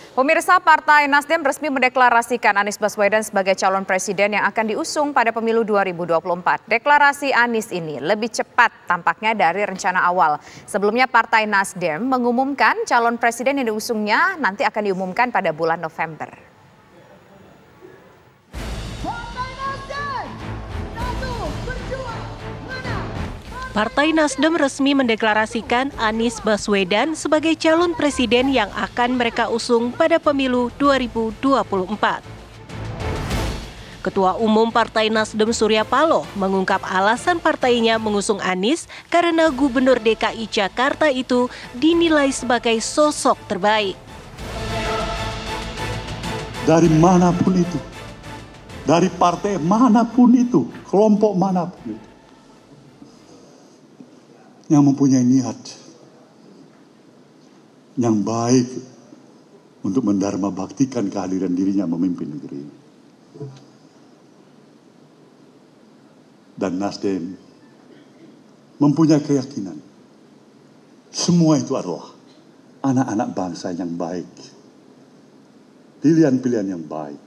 Pemirsa, Partai Nasdem resmi mendeklarasikan Anies Baswedan sebagai calon presiden yang akan diusung pada pemilu 2024. Deklarasi Anies ini lebih cepat tampaknya dari rencana awal. Sebelumnya Partai Nasdem mengumumkan calon presiden yang diusungnya nanti akan diumumkan pada bulan November. Partai Nasdem resmi mendeklarasikan Anies Baswedan sebagai calon presiden yang akan mereka usung pada pemilu 2024. Ketua Umum Partai Nasdem Surya Paloh mengungkap alasan partainya mengusung Anies karena Gubernur DKI Jakarta itu dinilai sebagai sosok terbaik. Dari manapun itu, dari partai manapun itu, kelompok manapun itu, yang mempunyai niat yang baik untuk mendharma baktikan kehadiran dirinya memimpin negeri ini. Dan Nasdem mempunyai keyakinan semua itu adalah anak-anak bangsa yang baik, pilihan-pilihan yang baik.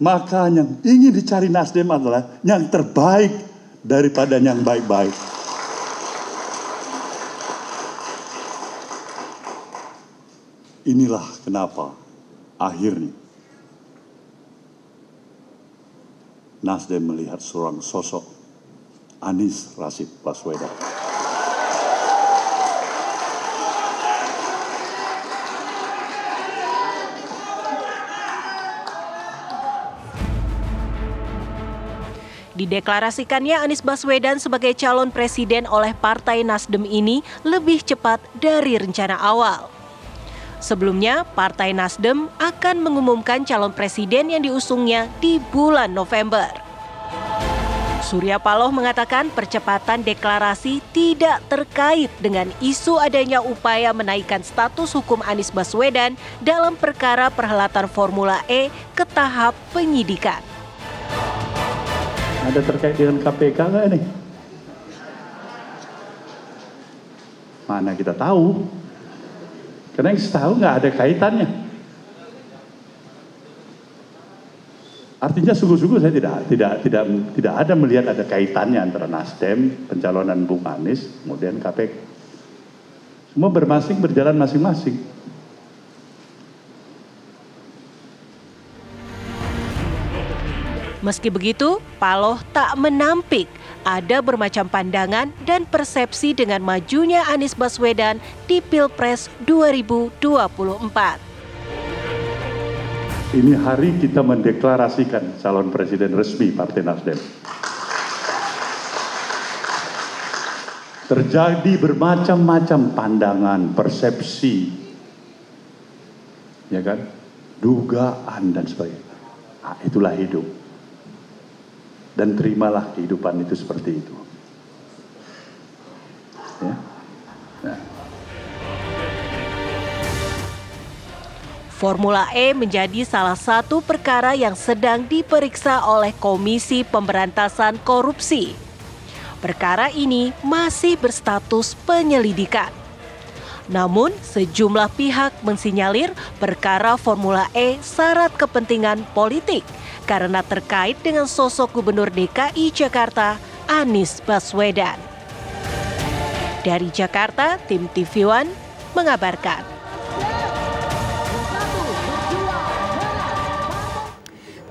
Maka yang ingin dicari Nasdem adalah yang terbaik daripada yang baik-baik. Inilah kenapa akhirnya Nasdem melihat seorang sosok Anies Rashid Baswedan. Dideklarasikannya Anies Baswedan sebagai calon presiden oleh Partai Nasdem ini lebih cepat dari rencana awal. Sebelumnya, Partai Nasdem akan mengumumkan calon presiden yang diusungnya di bulan November. Surya Paloh mengatakan percepatan deklarasi tidak terkait dengan isu adanya upaya menaikkan status hukum Anies Baswedan dalam perkara perhelatan Formula E ke tahap penyidikan. Ada terkait dengan KPK nggak ini? Mana kita tahu? Karena yang setahu nggak ada kaitannya. Artinya sungguh-sungguh saya tidak ada melihat ada kaitannya antara Nasdem, pencalonan Bung Anies, kemudian KPK. Semua berjalan masing-masing. Meski begitu, Paloh tak menampik ada bermacam pandangan dan persepsi dengan majunya Anies Baswedan di Pilpres 2024. Ini hari kita mendeklarasikan calon presiden resmi Partai Nasdem. Terjadi bermacam-macam pandangan, persepsi, ya kan, dugaan dan sebagainya. Nah, itulah hidup. Dan terimalah kehidupan itu seperti itu. Ya. Nah. Formula E menjadi salah satu perkara yang sedang diperiksa oleh Komisi Pemberantasan Korupsi. Perkara ini masih berstatus penyelidikan. Namun, sejumlah pihak mensinyalir perkara Formula E syarat kepentingan politik karena terkait dengan sosok Gubernur DKI Jakarta, Anies Baswedan. Dari Jakarta, tim TV One mengabarkan.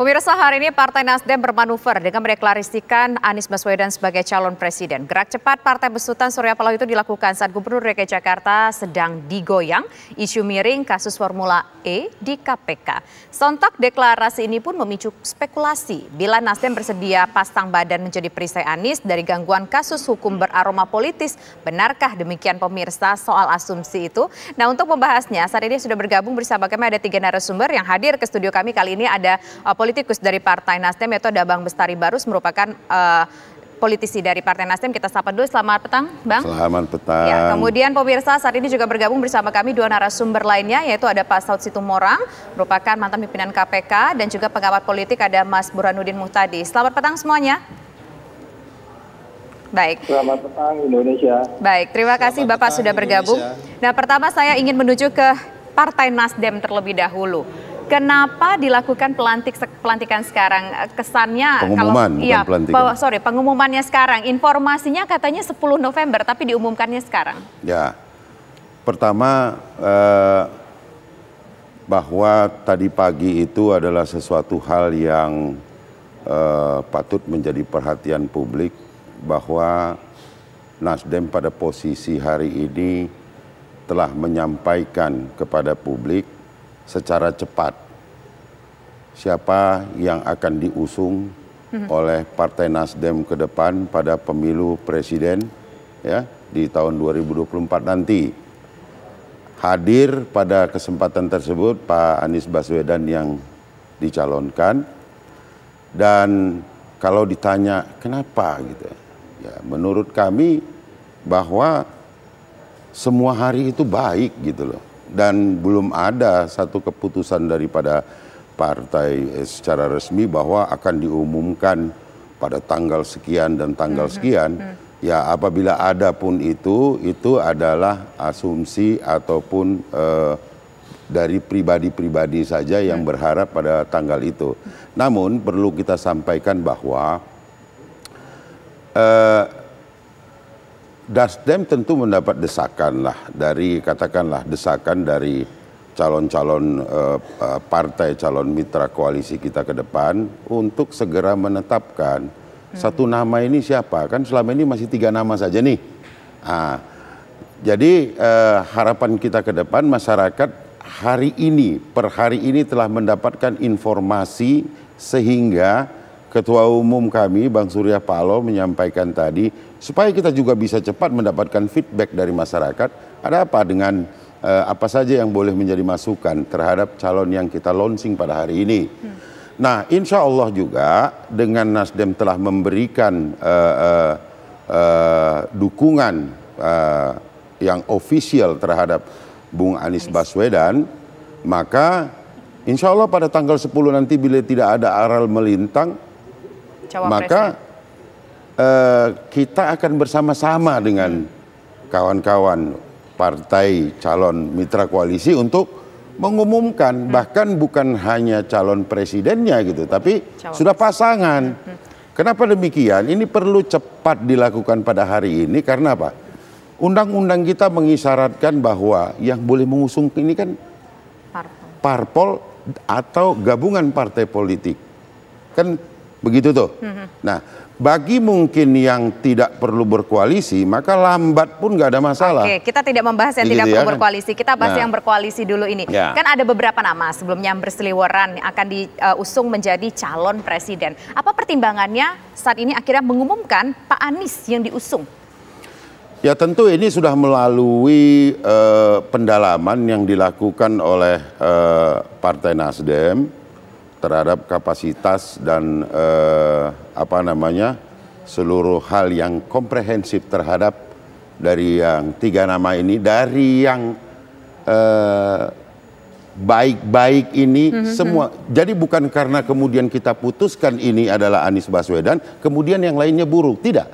Pemirsa, hari ini Partai Nasdem bermanuver dengan mendeklarasikan Anies Baswedan sebagai calon presiden. Gerak cepat Partai Besutan Surya Paloh itu dilakukan saat Gubernur DKI Jakarta sedang digoyang isu miring kasus Formula E di KPK. Sontak deklarasi ini pun memicu spekulasi bila Nasdem bersedia pasang badan menjadi perisai Anies dari gangguan kasus hukum beraroma politis. Benarkah demikian pemirsa soal asumsi itu? Nah, untuk membahasnya saat ini sudah bergabung bersama kami ada 3 narasumber yang hadir ke studio kami. Kali ini ada politikus dari Partai Nasdem yaitu ada Bang Bestari Barus, merupakan politisi dari Partai Nasdem. Kita sapa dulu, selamat petang Bang. Selamat petang. Ya, kemudian pemirsa saat ini juga bergabung bersama kami 2 narasumber lainnya yaitu ada Pak Saud Situmorang, merupakan mantan pimpinan KPK, dan juga pengamat politik ada Mas Burhanuddin Muhtadi. Selamat petang semuanya. Baik. Selamat petang Indonesia. Baik, terima kasih Bapak sudah bergabung. Indonesia. Nah, pertama saya ingin menuju ke Partai Nasdem terlebih dahulu. Kenapa dilakukan pelantikan sekarang? Kesannya pengumuman, kalau pelantikan. Pengumumannya sekarang. Informasinya katanya 10 November tapi diumumkannya sekarang. Ya. Pertama bahwa tadi pagi itu adalah sesuatu hal yang patut menjadi perhatian publik, bahwa Nasdem pada posisi hari ini telah menyampaikan kepada publik secara cepat siapa yang akan diusung oleh Partai Nasdem ke depan pada pemilu presiden ya di tahun 2024 nanti. Hadir pada kesempatan tersebut Pak Anies Baswedan yang dicalonkan, dan kalau ditanya kenapa gitu ya, menurut kami bahwa semua hari itu baik gitu loh. Dan belum ada satu keputusan daripada partai secara resmi bahwa akan diumumkan pada tanggal sekian dan tanggal sekian. Ya apabila ada pun itu adalah asumsi ataupun dari pribadi-pribadi saja yang berharap pada tanggal itu. Namun perlu kita sampaikan bahwa Nasdem tentu mendapat desakan lah dari, katakanlah desakan dari calon-calon partai, calon mitra koalisi kita ke depan untuk segera menetapkan satu nama ini siapa. Kan selama ini masih 3 nama saja nih. Jadi harapan kita ke depan, masyarakat per hari ini telah mendapatkan informasi sehingga Ketua Umum kami Bang Surya Paloh menyampaikan tadi supaya kita juga bisa cepat mendapatkan feedback dari masyarakat. Ada apa dengan apa saja yang boleh menjadi masukan terhadap calon yang kita launching pada hari ini. Nah, insya Allah juga dengan Nasdem telah memberikan dukungan yang official terhadap Bung Anies Baswedan, maka insya Allah pada tanggal 10 nanti bila tidak ada aral melintang, maka kita akan bersama-sama dengan kawan-kawan partai calon mitra koalisi untuk mengumumkan, bahkan bukan hanya calon presidennya gitu, tapi sudah pasangan. Kenapa demikian? Ini perlu cepat dilakukan pada hari ini karena apa? Undang-undang kita mengisyaratkan bahwa yang boleh mengusung ini kan parpol atau gabungan partai politik. Kan begitu tuh. Nah, bagi mungkin yang tidak perlu berkoalisi, maka lambat pun nggak ada masalah. Oke, kita tidak membahas yang tidak perlu berkoalisi. Kita bahas yang berkoalisi dulu ini. Kan ada beberapa nama sebelumnya yang berseliweran yang akan diusung menjadi calon presiden. Apa pertimbangannya saat ini akhirnya mengumumkan Pak Anies yang diusung? Ya tentu ini sudah melalui pendalaman yang dilakukan oleh Partai Nasdem terhadap kapasitas dan seluruh hal yang komprehensif terhadap dari yang 3 nama ini, dari yang baik-baik ini semua. Jadi bukan karena kemudian kita putuskan ini adalah Anies Baswedan, kemudian yang lainnya buruk, tidak.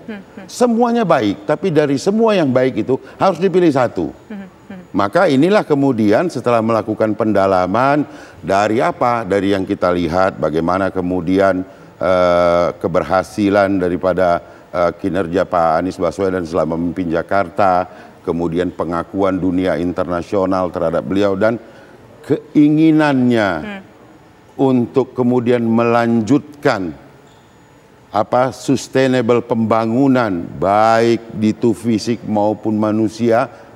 Semuanya baik, tapi dari semua yang baik itu harus dipilih satu. Maka inilah kemudian setelah melakukan pendalaman dari apa? Dari yang kita lihat bagaimana kemudian keberhasilan daripada kinerja Pak Anies Baswedan selama memimpin Jakarta, kemudian pengakuan dunia internasional terhadap beliau dan keinginannya untuk kemudian melanjutkan sustainable pembangunan baik di fisik maupun manusia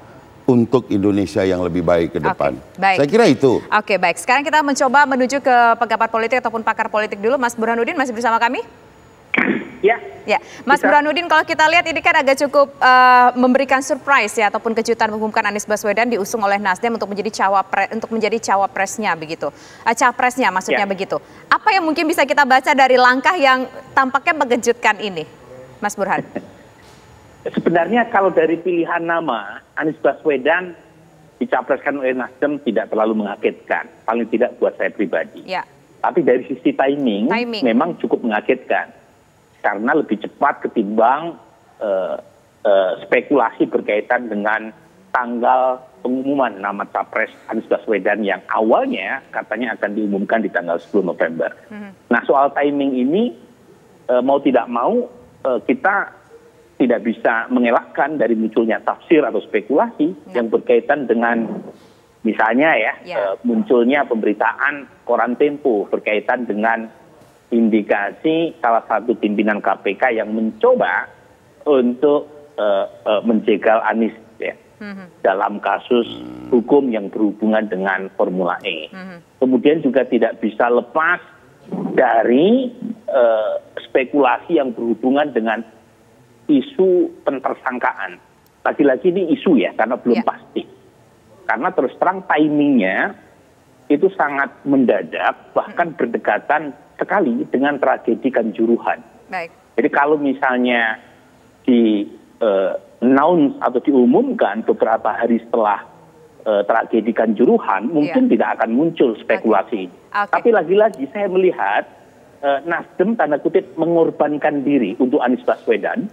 untuk Indonesia yang lebih baik ke depan. Baik. Saya kira itu. Oke, baik. Sekarang kita mencoba menuju ke pengamat politik ataupun pakar politik dulu. Mas Burhanuddin masih bersama kami? Ya. Mas Burhanuddin, kalau kita lihat ini kan agak cukup memberikan surprise ya ataupun kejutan mengumumkan Anies Baswedan diusung oleh Nasdem untuk menjadi cawapresnya begitu. Capresnya maksudnya begitu. Apa yang mungkin bisa kita baca dari langkah yang tampaknya mengejutkan ini, Mas Burhan? Sebenarnya kalau dari pilihan nama, Anies Baswedan dicapreskan oleh Nasdem tidak terlalu mengagetkan, paling tidak buat saya pribadi. Ya. Tapi dari sisi timing memang cukup mengagetkan, karena lebih cepat ketimbang spekulasi berkaitan dengan tanggal pengumuman nama capres Anies Baswedan yang awalnya katanya akan diumumkan di tanggal 10 November. Nah, soal timing ini mau tidak mau kita tidak bisa mengelakkan dari munculnya tafsir atau spekulasi yang berkaitan dengan misalnya munculnya pemberitaan koran Tempo berkaitan dengan indikasi salah satu pimpinan KPK yang mencoba untuk menjegal Anies dalam kasus hukum yang berhubungan dengan Formula E. Kemudian juga tidak bisa lepas dari spekulasi yang berhubungan dengan isu pentersangkaan. Lagi-lagi ini isu ya, karena belum pasti. Karena terus terang timingnya itu sangat mendadak, bahkan berdekatan sekali dengan tragedi Kanjuruhan. Jadi kalau misalnya di announce atau diumumkan beberapa hari setelah tragedi Kanjuruhan, mungkin tidak akan muncul spekulasi. Tapi lagi-lagi saya melihat Nasdem tanda kutip mengorbankan diri untuk Anies Baswedan.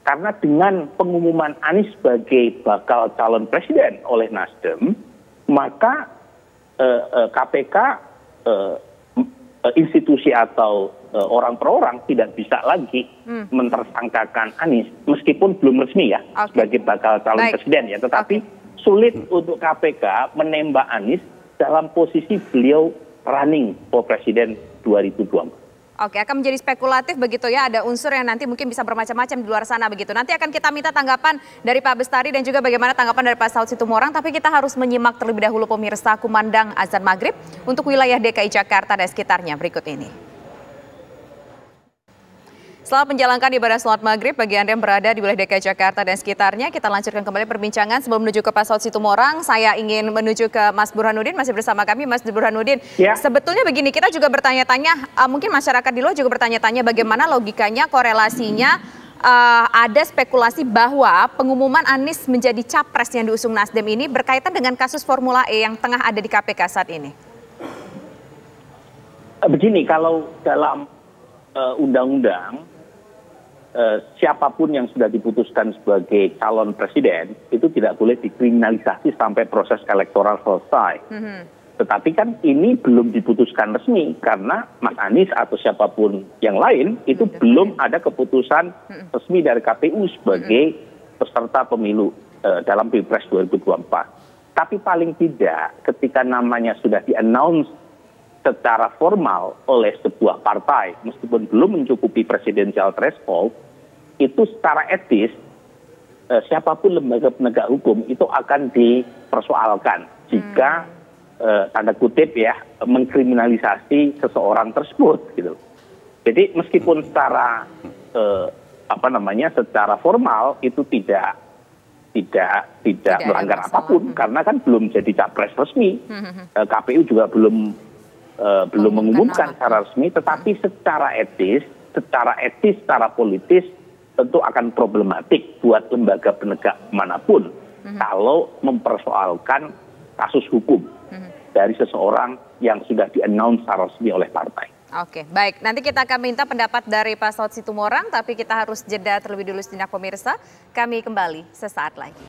Karena dengan pengumuman Anies sebagai bakal calon presiden oleh Nasdem, maka KPK, institusi atau orang per orang tidak bisa lagi mentersangkakan Anies, meskipun belum resmi ya sebagai bakal calon presiden ya, tetapi sulit untuk KPK menembak Anies dalam posisi beliau running for presiden 2024. Oke, akan menjadi spekulatif begitu ya, ada unsur yang nanti mungkin bisa bermacam-macam di luar sana begitu. Nanti akan kita minta tanggapan dari Pak Bestari dan juga bagaimana tanggapan dari Pak Saud Situmorang, tapi kita harus menyimak terlebih dahulu pemirsa kumandang azan maghrib untuk wilayah DKI Jakarta dan sekitarnya berikut ini. Selamat menjalankan ibadah sholat maghrib bagi Anda yang berada di wilayah DKI Jakarta dan sekitarnya. Kita lanjutkan kembali perbincangan sebelum menuju ke Pak Saud Situmorang. Saya ingin menuju ke Mas Burhanuddin, masih bersama kami Mas Burhanuddin. Sebetulnya begini, kita juga bertanya-tanya, mungkin masyarakat di luar juga bertanya-tanya bagaimana logikanya, korelasinya, ada spekulasi bahwa pengumuman Anies menjadi capres yang diusung Nasdem ini berkaitan dengan kasus Formula E yang tengah ada di KPK saat ini. Begini, kalau dalam undang-undang, siapapun yang sudah diputuskan sebagai calon presiden itu tidak boleh dikriminalisasi sampai proses elektoral selesai. Tetapi kan ini belum diputuskan resmi karena Mas Anies atau siapapun yang lain itu belum ada keputusan resmi dari KPU sebagai peserta pemilu dalam Pilpres 2024. Tapi paling tidak ketika namanya sudah di-announce secara formal oleh sebuah partai meskipun belum mencukupi presidensial threshold, itu secara etis siapapun lembaga penegak hukum itu akan dipersoalkan jika tanda kutip ya mengkriminalisasi seseorang tersebut gitu. Jadi meskipun secara secara formal itu tidak melanggar apapun karena kan belum jadi capres resmi. KPU juga belum mengumumkan secara resmi, tetapi secara etis, secara politis tentu akan problematik buat lembaga penegak manapun kalau mempersoalkan kasus hukum dari seseorang yang sudah di-announce secara resmi oleh partai. Oke, baik. Nanti kita akan minta pendapat dari Pak Saud Situmorang, tapi kita harus jeda terlebih dulu sejenak pemirsa. Kami kembali sesaat lagi.